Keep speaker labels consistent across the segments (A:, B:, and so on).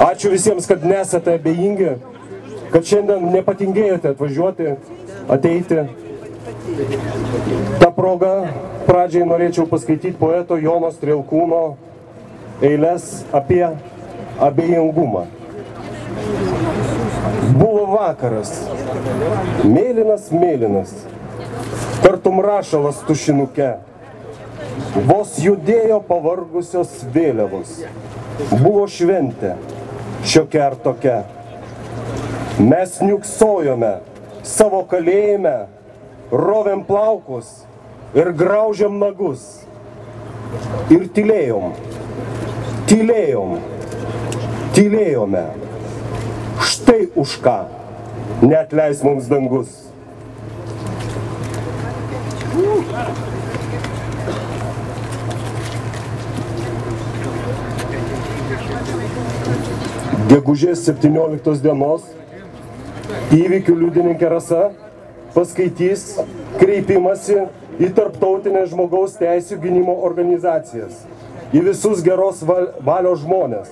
A: Ačiū visiems, kad nesate abejingi, kad šiandien nepatingėjote atvažiuoti, ateiti. Ta proga pradžiai norėčiau paskaityti poeto Jono Strielkūno eiles apie abejingumą. Buvo vakaras, mėlynas, tartum rašalas tušinuke, vos judėjo pavargusios vėliavos, buvo šventė, šiokia ar tokia. Mes niuksojome savo kalėjime, rovėm plaukus ir graužėm nagus. Ir tylėjome. Štai už ką neatleis mums dangus. Gegužės 17 dienos įvykių liudininkė Rasa paskaitys kreipimąsi į tarptautinės žmogaus teisių gynimo organizacijas, į visus geros valios žmonės.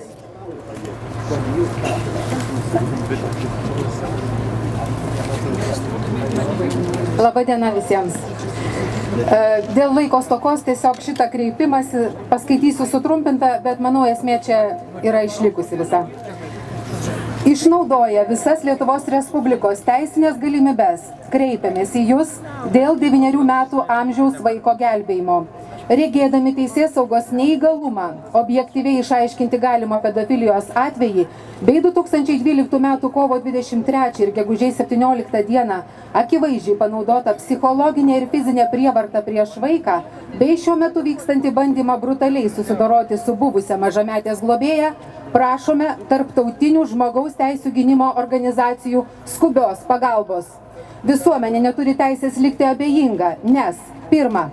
B: Labą dieną visiems. Dėl laiko stokos tiesiog šitą kreipimąsi paskaitysiu sutrumpintą, bet manau esmė čia yra išlikusi visa. Išnaudoja visas Lietuvos Respublikos teisinės galimybes, kreipiamės į jūs dėl 9 metų amžiaus vaiko gelbėjimo. Regėdami teisėsaugos neįgalumą, objektyviai išaiškinti galimą pedofilijos atvejį, bei 2012 metų kovo 23 ir gegužės 17 dieną akivaizdžiai panaudota psichologinė ir fizinė prievarta prieš vaiką, bei šiuo metu vykstantį bandymą brutaliai susidoroti su buvusia mažametės globėja, prašome tarptautinių žmogaus teisių gynimo organizacijų skubios pagalbos. Visuomenė neturi teisės likti abejinga, nes pirma,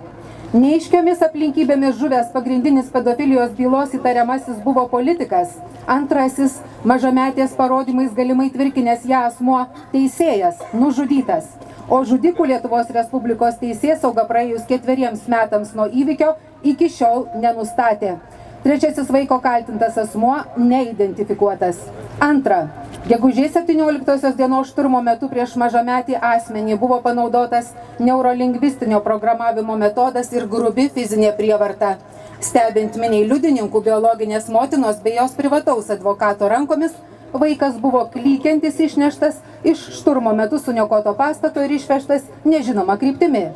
B: neaiškiomis aplinkybėmis žuvęs pagrindinis pedofilijos bylos įtariamasis buvo politikas. Antrasis, mažametės parodymais galimai tvirkinęs ją asmuo teisėjas, nužudytas. O žudikų Lietuvos Respublikos teisėsauga praėjus 4 metams nuo įvykio iki šiol nenustatė. Trečiasis vaiko kaltintas asmuo neidentifikuotas. Antra, gegužės 17 dienos šturmo metu prieš mažametį asmenį buvo panaudotas neurolingvistinio programavimo metodas ir grubi fizinė prievarta. Stebint miniai liudininkų, biologinės motinos bei jos privataus advokato rankomis, vaikas buvo klykiantis išneštas iš šturmo metu suniokoto pastato ir išvežtas nežinoma kryptimi.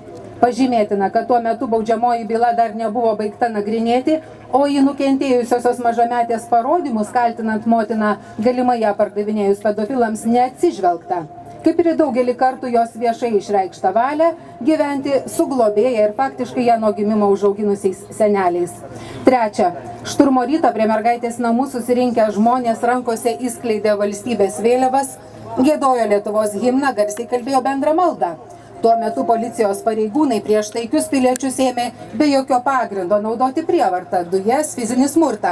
B: Pažymėtina, kad tuo metu baudžiamoji byla dar nebuvo baigta nagrinėti, o į nukentėjusiosios mažametės parodymus, kaltinant motiną galimai ją pardavinėjus pedofilams, neatsižvelgta. Kaip ir daugelį kartų jos viešai išreikšta valia gyventi su globėja ir faktiškai ją nuo gimimo užauginusiais seneliais. Trečia, šturmo rytą prie mergaitės namų susirinkę žmonės rankose įskleidė valstybės vėliavas, giedojo Lietuvos himną, garsiai kalbėjo bendrą maldą. Tuo metu policijos pareigūnai prieš taikius piliečius ėmė be jokio pagrindo naudoti prievartą, dujas, fizinį smurtą.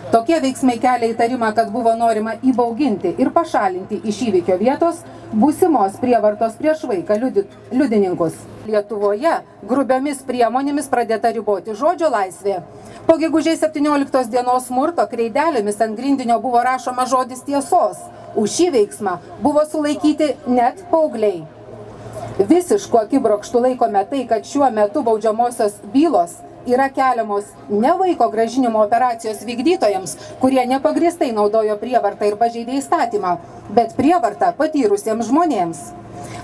B: Tokie veiksmai kelia įtarimą, kad buvo norima įbauginti ir pašalinti iš įvykio vietos būsimos prievartos prieš vaiką liudininkus. Lietuvoje grubiomis priemonėmis pradėta riboti žodžio laisvė. Po gegužės 17 dienos smurto kreidelėmis ant grindinio buvo rašoma žodis tiesos. Už šį veiksmą buvo sulaikyti net paaugliai. Visišku akibrokštu laikome tai, kad šiuo metu baudžiamosios bylos yra keliamos ne vaiko grąžinimo operacijos vykdytojams, kurie nepagrįstai naudojo prievartą ir pažeidė įstatymą, bet prievartą patyrusiems žmonėms.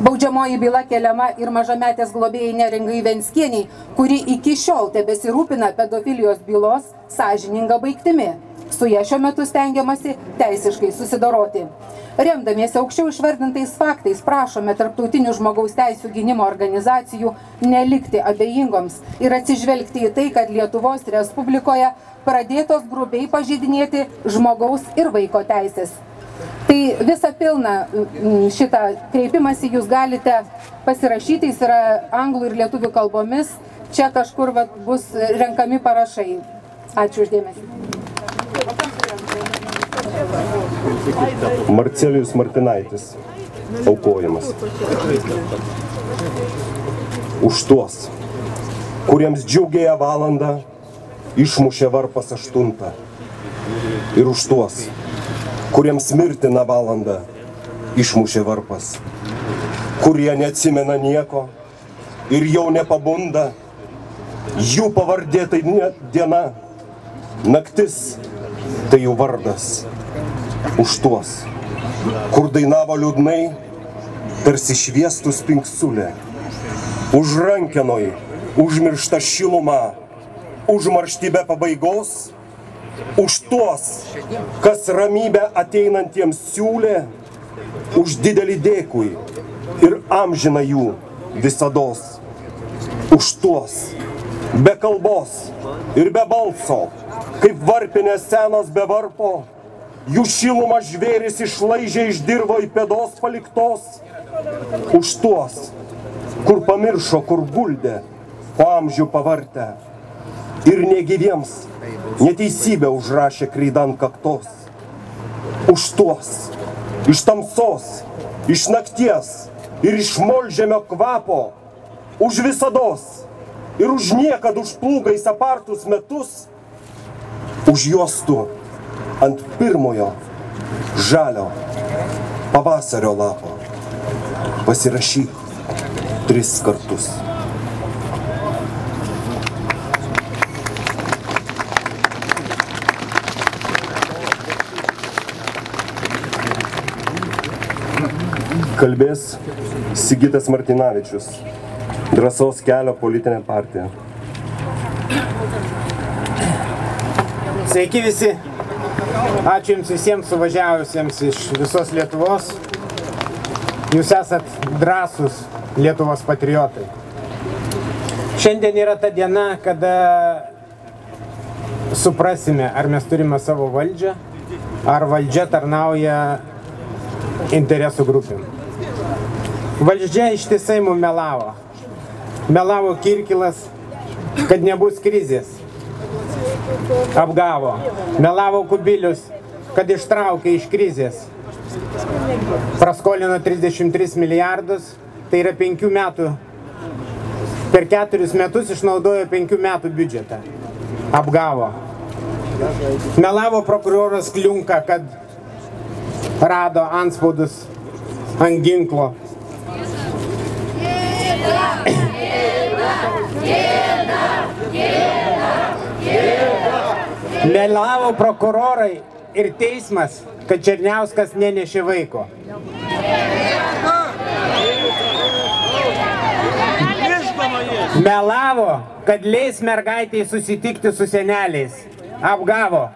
B: Baudžiamoji byla keliama ir mažametės globėjai Neringai Venckienei, kuri iki šiol tebesirūpina pedofilijos bylos sąžininga baigtimi. Su ja šiuo metu stengiamasi teisiškai susidoroti. Remdamiesi aukščiau išvardintais faktais, prašome tarptautinių žmogaus teisių gynimo organizacijų nelikti abejingoms ir atsižvelgti į tai, kad Lietuvos Respublikoje pradėtos grubiai pažeidinėti žmogaus ir vaiko teisės. Tai visą pilną šitą kreipimąsi jūs galite pasirašyti, jis yra anglų ir lietuvių kalbomis. Čia kažkur bus renkami parašai. Ačiū uždėmesį.
A: Marcelijus Martinaitis, aukojimas. Už tuos, kuriems džiugėja valandą išmušė varpas 8. Ir už tuos, kuriems mirtina valanda išmušė varpas, kurie neatsimena nieko ir jau nepabunda, jų pavardė tai diena, naktis tai jų vardas. Už tuos, kur dainavo liūdnai, tarsi šviestų spinksulė, už rankenoj užmiršta šilumą, užmaršti be pabaigos, už tuos, kas ramybę ateinantiems siūlė, už didelį dėkui ir amžiną jų visados, už tuos, be kalbos ir be balso, kaip varpinės senos be varpo, jų šilumą žvėris išlaižė iš dirvo į pėdos paliktos, už tuos, kur pamiršo, kur guldė, po amžių pavartę, ir negyviems neteisybę užrašė kreidan kaktos, už tuos, iš tamsos, iš nakties ir iš molžemio kvapo, už visados ir už niekad už plūgais apartus metus, už juostų ant pirmojo žalio pavasario lapo pasirašyk 3 kartus. Kalbės Sigitas Martinavičius, Drąsos kelio politinė partija.
C: Sveiki visi. Ačiū Jums visiems suvažiavusiems iš visos Lietuvos. Jūs esat drąsūs Lietuvos patriotai. Šiandien yra ta diena, kada suprasime, ar mes turime savo valdžią, ar valdžia tarnauja interesų grupėm. Valdžia ištisai mums melavo. Melavo Kirkilas, kad nebus krizės. Apgavo. Melavo Kubilius, kad ištraukė iš krizės. Praskolino 33 milijardus, tai yra 5 metų. Per 4 metus išnaudojo 5 metų biudžetą. Apgavo. Melavo prokuroras Kliunka, kad rado antspaudus ant ginklo. Melavo prokurorai ir teismas, kad Černiauskas nenešė vaiko. Melavo, kad leis mergaitei susitikti su seneliais. Apgavo.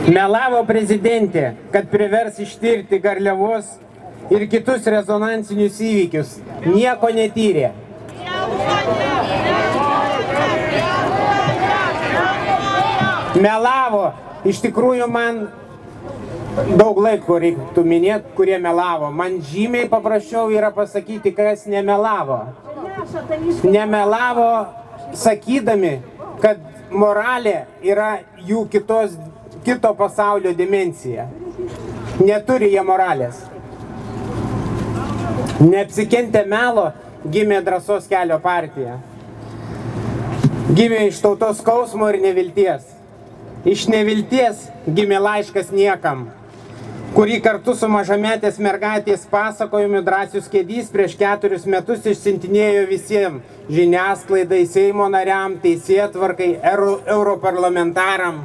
C: Melavo prezidentė, kad privers ištirti Garliavos ir kitus rezonansinius įvykius. Nieko netyrė. Melavo. Iš tikrųjų, man daug laiko reiktų minėti, kurie melavo. Man žymiai paprasčiau yra pasakyti, kas nemelavo. Nemelavo sakydami, kad moralė yra jų kito pasaulio dimensija. Neturi jie moralės. Neapsikentę melo gimė Drąsos kelio partija. Gimė iš tautos skausmo ir nevilties. Iš nevilties gimė laiškas niekam, kurį kartu su mažametės mergaitės pasakojimu Drąsius Kedys prieš 4 metus išsiuntinėjo visiems žiniasklaidai, Seimo nariam, teisėtvarkai, europarlamentaram.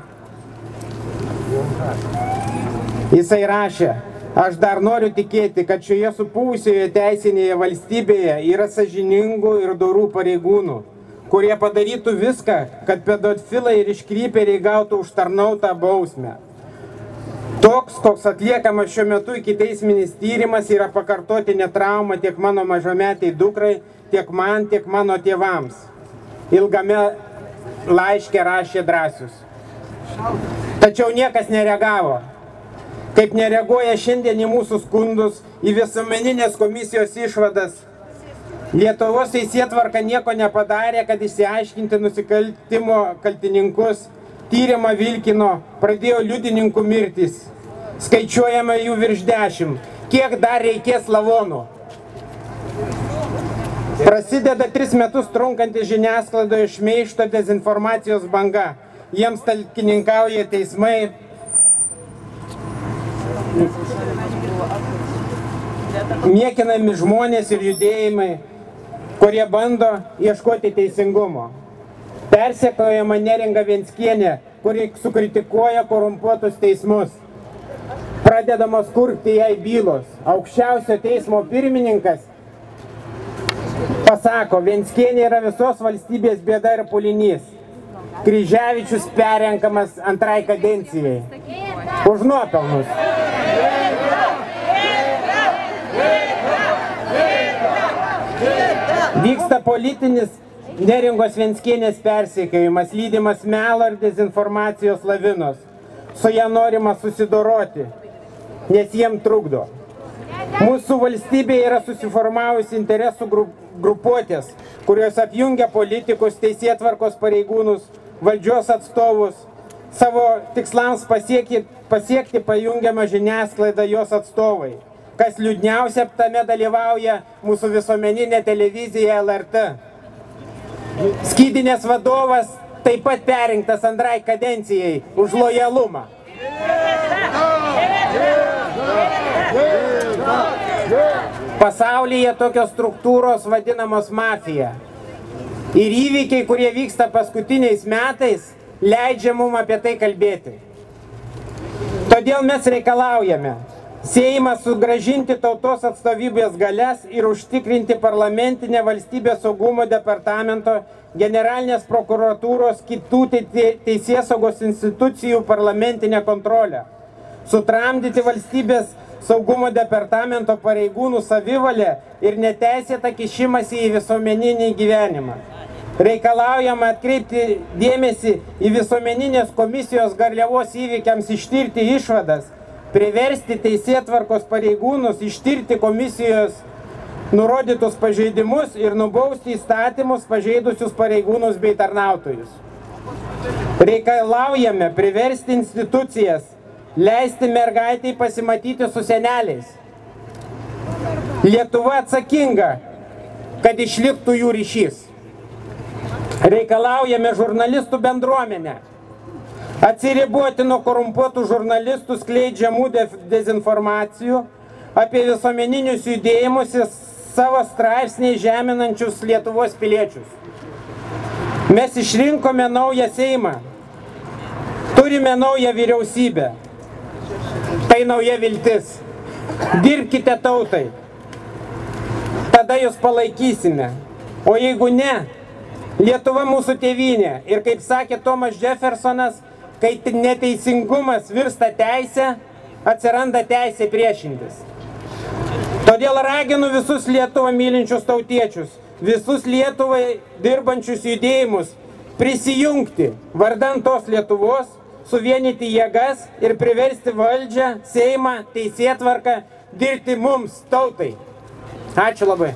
C: Jisai rašė: aš dar noriu tikėti, kad šioje supūvusioje teisinėje valstybėje yra sąžiningų ir dorų pareigūnų, kurie padarytų viską, kad pedofilai ir iškrypėliai gautų užtarnautą bausmę. Toks, koks atliekamas šiuo metu ikiteisminis tyrimas, yra pakartotinė trauma tiek mano mažametiai dukrai, tiek man, tiek mano tėvams. Ilgame laiške rašė Drąsius. Tačiau niekas nereagavo. Kaip nereaguoja šiandien į mūsų skundus, į visuomeninės komisijos išvadas. Lietuvos teisėtvarka nieko nepadarė, kad išsiaiškinti nusikaltimo kaltininkus. Tyrimą vilkino, pradėjo liudininkų mirtis. Skaičiuojama jų virš 10. kiek dar reikės lavonų. Prasideda 3 metus trunkanti žiniasklaidoje šmeižto dezinformacijos banga. Jiems talkininkauja teismai, niekinami žmonės ir judėjimai, kurie bando ieškoti teisingumo. Persekiojama Neringa Venckienė, kuri sukritikuoja korumpuotus teismus. Pradedamos kurti jai bylos. Aukščiausio teismo pirmininkas pasako, Venckienė yra visos valstybės bėda ir pulinys. Kryževičius perrenkamas 2 kadencijai. Už nuopelnus. Vyksta politinis Neringos Venckienės persekiojimas, lydimas melo ir dezinformacijos lavinos. Su ją norima susidoroti, nes jiem trukdo. Mūsų valstybėje yra susiformavusi interesų grupuotės, kurios apjungia politikus, teisėtvarkos pareigūnus, valdžios atstovus. Savo tikslams pasiekti pajungiamą žiniasklaidą jos atstovai. Kas liūdniausia, tame dalyvauja mūsų visuomeninė televizija LRT. Skydinės vadovas taip pat perrinktas 2 kadencijai už lojalumą. Pasaulyje tokios struktūros vadinamos mafija. Ir įvykiai, kurie vyksta paskutiniais metais, leidžia mums apie tai kalbėti. Todėl mes reikalaujame Seimą sugrąžinti tautos atstovybės galias ir užtikrinti parlamentinę valstybės saugumo departamento, generalinės prokuratūros, kitų teisėsaugos institucijų parlamentinę kontrolę. Sutramdyti valstybės saugumo departamento pareigūnų savivalę ir neteisėtą kišimąsi į visuomeninį gyvenimą. Reikalaujama atkreipti dėmesį į visuomeninės komisijos garliavos įvykiams ištirti išvadas, priversti teisėtvarkos pareigūnus ištirti komisijos nurodytus pažeidimus ir nubausti įstatymus pažeidusius pareigūnus bei tarnautojus. Reikalaujame priversti institucijas leisti mergaitai pasimatyti su seneliais. Lietuva atsakinga, kad išliktų jų ryšys. Reikalaujame žurnalistų bendruomenę atsiriboti nuo korumpuotų žurnalistų skleidžiamų dezinformacijų apie visuomeninius judėjimus ir savo straipsniai žeminančius Lietuvos piliečius. Mes išrinkome naują Seimą, turime naują vyriausybę. Tai nauja viltis. Dirbkite tautai, tada jūs palaikysime. O jeigu ne, Lietuva mūsų tėvynė. Ir kaip sakė Thomas Jeffersonas, kai neteisingumas virsta teisė, atsiranda teisė priešintis. Todėl raginu visus Lietuvą mylinčius tautiečius, visus Lietuvai dirbančius judėjimus prisijungti vardan tos Lietuvos, suvienyti jėgas ir priversti valdžią, Seimą, teisėtvarką dirbti mums, tautai. Ačiū labai.